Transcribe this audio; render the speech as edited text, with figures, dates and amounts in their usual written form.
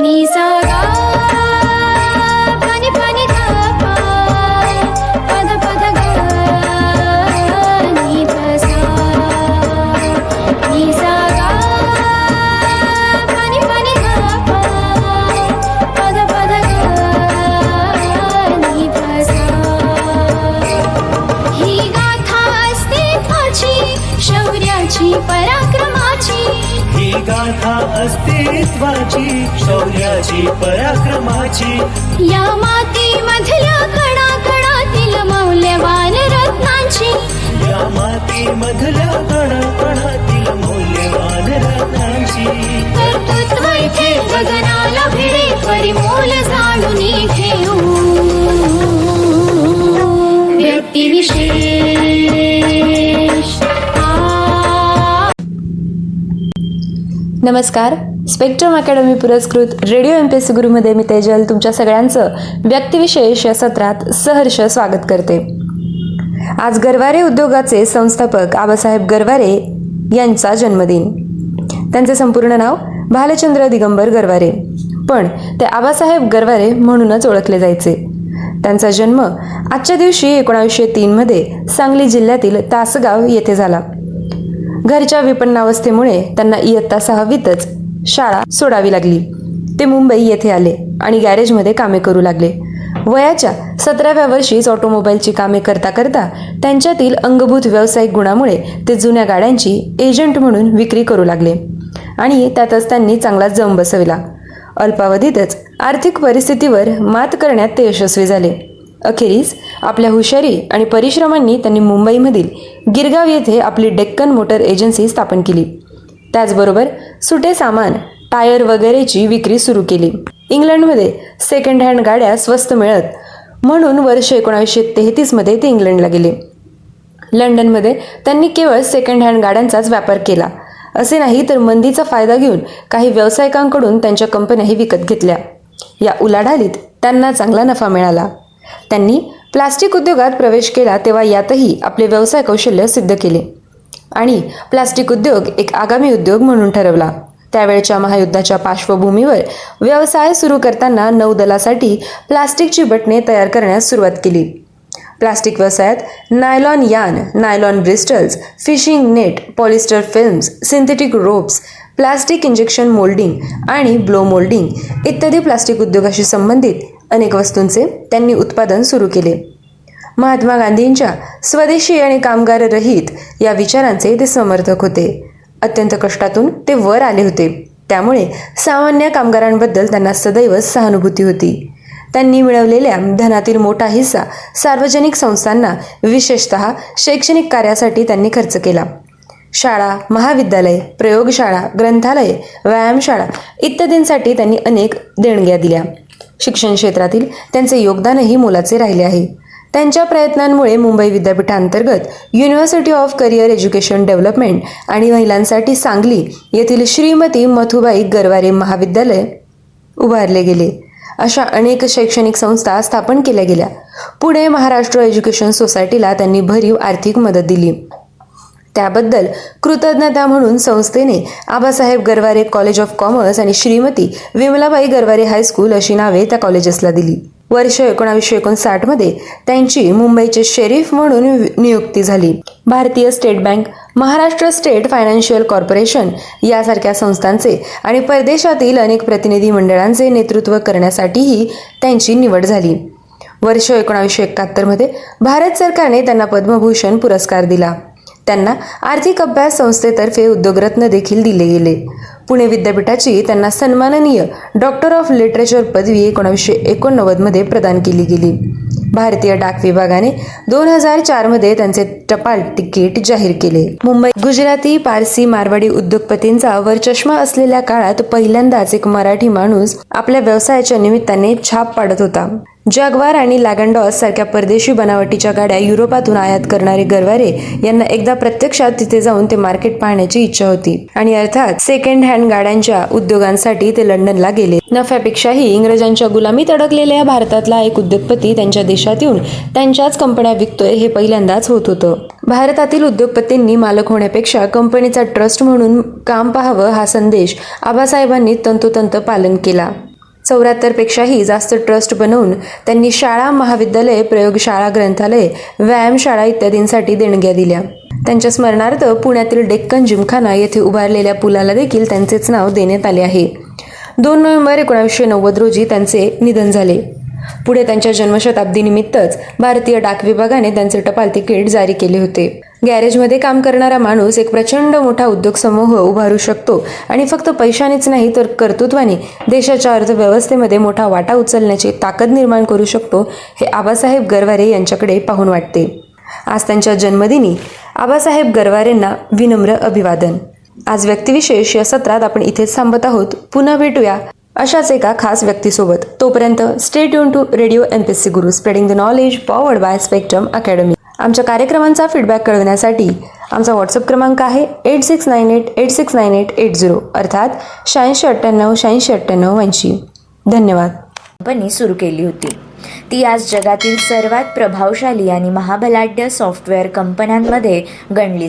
नी सा गा पानी पानी धा पा पद पद गा नी धा सा नी सा गा पानी पानी धा पा पद पद गा नी धा सा ही गाथा अस्तित्वाची शौर्याची पराक्रमाची ही गाथा अस्तित्वाची शौर्याची पराक्रमाची या मातीमधल्या कणाकणातील मौल्यवान रत्नांची या मातीमधल्या कणाकणातील मौल्यवान रत्नांची कर्तृत्व इथे गगनाला भिडे परिमोल जाणून घेऊ व्यक्तिविशेष नमस्कार. स्पेक्ट्रम अकॅडमी पुरस्कृत रेडिओ MPSC गुरुमध्ये मी तेजल तुमच्या सगळ्यांचं व्यक्तिविशेष या सत्रात सहर्ष स्वागत करते. आज गरवारे उद्योगाचे संस्थापक आबासाहेब गरवारे यांचा जन्मदिन. त्यांचे संपूर्ण नाव भालचंद्र दिगंबर गरवारे, पण ते आबासाहेब गरवारे म्हणूनच ओळखले जायचे. त्यांचा जन्म आजच्या दिवशी 1903 मध्ये सांगली जिल्ह्यातील तासगाव येथे झाला. घरच्या विपन्नावस्थेमुळे त्यांना इयत्ता 6वीतच शाळा सोडावी लागली. ते मुंबई येथे आले आणि गॅरेजमध्ये कामे करू लागले. वयाच्या 17व्या वर्षीच ऑटोमोबाईलची कामे करता करता त्यांच्यातील अंगभूत व्यावसायिक गुणामुळे ते जुन्या गाड्यांची एजंट म्हणून विक्री करू लागले आणि त्यातच त्यांनी चांगला जम बसविला. अल्पावधीतच आर्थिक परिस्थितीवर मात करण्यात ते यशस्वी झाले. अखेरीस आपल्या हुशारी आणि परिश्रमांनी त्यांनी मुंबईमधील गिरगाव येथे आपली डेक्कन मोटर एजन्सी स्थापन केली. त्याचबरोबर सुटे सामान, टायर वगैरेची विक्री सुरू केली. इंग्लंडमध्ये सेकंड हँड गाड्या स्वस्त मिळत म्हणून वर्ष 1933 मध्ये ते इंग्लंडला गेले. लंडनमध्ये त्यांनी केवळ सेकंड हँड गाड्यांचाच व्यापार केला असे नाही, तर मंदीचा फायदा घेऊन काही व्यावसायिकांकडून त्यांच्या कंपन्याही विकत घेतल्या. या उलाढालीत त्यांना चांगला नफा मिळाला. त्यांनी प्लास्टिक उद्योगात प्रवेश केला तेव्हा यातही आपले व्यवसाय कौशल्य सिद्ध केले आणि प्लास्टिक उद्योग एक आगामी उद्योग म्हणून ठरवला. त्यावेळच्या महायुद्धाच्या पार्श्वभूमीवर व्यवसाय सुरू करताना नौदलासाठी प्लास्टिकची बटणे तयार करण्यास सुरुवात केली. प्लास्टिक व्यवसायात नायलॉन यान, nylon bristles, fishing net, polyester films, synthetic ropes, plastic injection moulding आणि ब्लो मोल्डिंग इत्यादी प्लास्टिक उद्योगाशी संबंधित अनेक वस्तूंचे त्यांनी उत्पादन सुरू केले. महात्मा गांधींच्या स्वदेशी आणि कामगार रहित या विचारांचे ते समर्थक होते. अत्यंत कष्टातून ते वर आले होते, त्यामुळे सामान्य कामगारांबद्दल त्यांना सदैव सहानुभूती होती. त्यांनी मिळवलेल्या धनातील मोठा हिस्सा सार्वजनिक संस्थांना, विशेषतः शैक्षणिक कार्यासाठी त्यांनी खर्च केला. शाळा, महाविद्यालय, प्रयोगशाळा, ग्रंथालये, व्यायामशाळा इत्यादींसाठी त्यांनी अनेक देणग्या दिल्या. शिक्षण क्षेत्रातील त्यांचे योगदानही मोलाचे राहिले आहे. त्यांच्या प्रयत्नांमुळे मुंबई विद्यापीठांतर्गत university of career education development आणि महिलांसाठी सांगली येथील श्रीमती मथुबाई गरवारे महाविद्यालय उभारले गेले. अशा अनेक शैक्षणिक संस्था स्थापन केल्या गेल्या. पुणे महाराष्ट्र एज्युकेशन सोसायटीला त्यांनी भरीव आर्थिक मदत दिली. त्याबद्दल कृतज्ञता म्हणून संस्थेने Abasaheb Garware college of commerce आणि श्रीमती विमलाबाई गरवारे हायस्कूल अशी नावे त्या कॉलेजेसला दिली. वर्ष 1959 मध्ये त्यांची मुंबईचे शेरीफ म्हणून नियुक्ती झाली. भारतीय state bank, Maharashtra state financial corporation यासारख्या संस्थांचे आणि परदेशातील अनेक प्रतिनिधी मंडळांचे नेतृत्व करण्यासाठीही त्यांची निवड झाली. वर्ष 1971 मध्ये भारत सरकारने त्यांना पद्मभूषण पुरस्कार दिला. त्यांना आर्थिक अभ्यास संस्थेतर्फे उद्योगरत्न देखील दिले गेले. पुणे विद्यापीठाची त्यांना सन्माननीय डॉक्टर ऑफ लिटरेचर पदवी 1989 मध्ये प्रदान केली गेली. भारतीय डाक विभागाने 2004 मध्ये त्यांचे टपाल तिकीट जाहीर केले. मुंबई गुजराती, पारसी, मारवाडी उद्योगपतींचा वरचष्मा असलेल्या काळात पहिल्यांदाच एक मराठी माणूस आपल्या व्यवसायाच्या निमित्ताने छाप पाडत होता. जॅग्वार आणि लॅगनडॉस सारख्या परदेशी बनावटीच्या गाड्या युरोपातून आयात करणारे गरवारे यांना एकदा प्रत्यक्षात तिथे जाऊन ते मार्केट पाहण्याची इच्छा होती आणि अर्थात सेकंड हँड गाड्यांच्या उद्योगांसाठी ते लंडनला गेले. नफ्यापेक्षाही इंग्रजांच्या गुलामीत अडकलेल्या भारतातला एक उद्योगपती त्यांच्या देशात येऊन त्यांच्याच कंपन्या विकतोय हे पहिल्यांदाच होत होतं. भारतातील उद्योगपतींनी मालक होण्यापेक्षा कंपनीचा ट्रस्ट म्हणून काम पाहावं हा संदेश आबासाहेबांनी तंतोतंत पालन केला. 74पेक्षाही जास्त ट्रस्ट बनवून त्यांनी शाळा, महाविद्यालय, प्रयोगशाळा, ग्रंथालय, व्यायामशाळा इत्यादींसाठी देणग्या दिल्या. त्यांच्या स्मरणार्थ पुण्यातील डेक्कन जिमखाना येथे उभारलेल्या पुलाला देखील त्यांचेच नाव देण्यात आले आहे. 2 नोव्हेंबर 1990 रोजी त्यांचे निधन झाले. पुढे त्यांच्या जन्मशताब्दीनिमित्तच भारतीय डाक विभागाने त्यांचे टपाल तिकीट जारी केले होते. गॅरेजमध्ये काम करणारा माणूस एक प्रचंड मोठा उद्योग समूह उभारू शकतो आणि फक्त पैशानेच नाही तर कर्तृत्वाने देशाच्या अर्थव्यवस्थेमध्ये मोठा वाटा उचलण्याची ताकद निर्माण करू शकतो, हे आबासाहेब गरवारे यांच्याकडे पाहून वाटते. आज त्यांच्या जन्मदिनी आबासाहेब गरवारेंना विनम्र अभिवादन. आज व्यक्तिविशेष या सत्रात आपण इथेच थांबत आहोत. पुन्हा भेटूया अशाच एका खास व्यक्तीसोबत. तोपर्यंत stay tune to radio MPSC Guru, spreading the knowledge, powered by Spectrum Academy. आमच्या कार्यक्रमांचा फीडबॅक कळविण्यासाठी आमचा व्हॉट्सअप क्रमांक आहे 8698869880 अर्थात 8698869880. धन्यवाद. कंपनी सुरू केली होती. ती आज जगातील सर्वात प्रभावशाली आणि महाबलाढ्य सॉफ्टवेअर कंपन्यांमध्ये गणली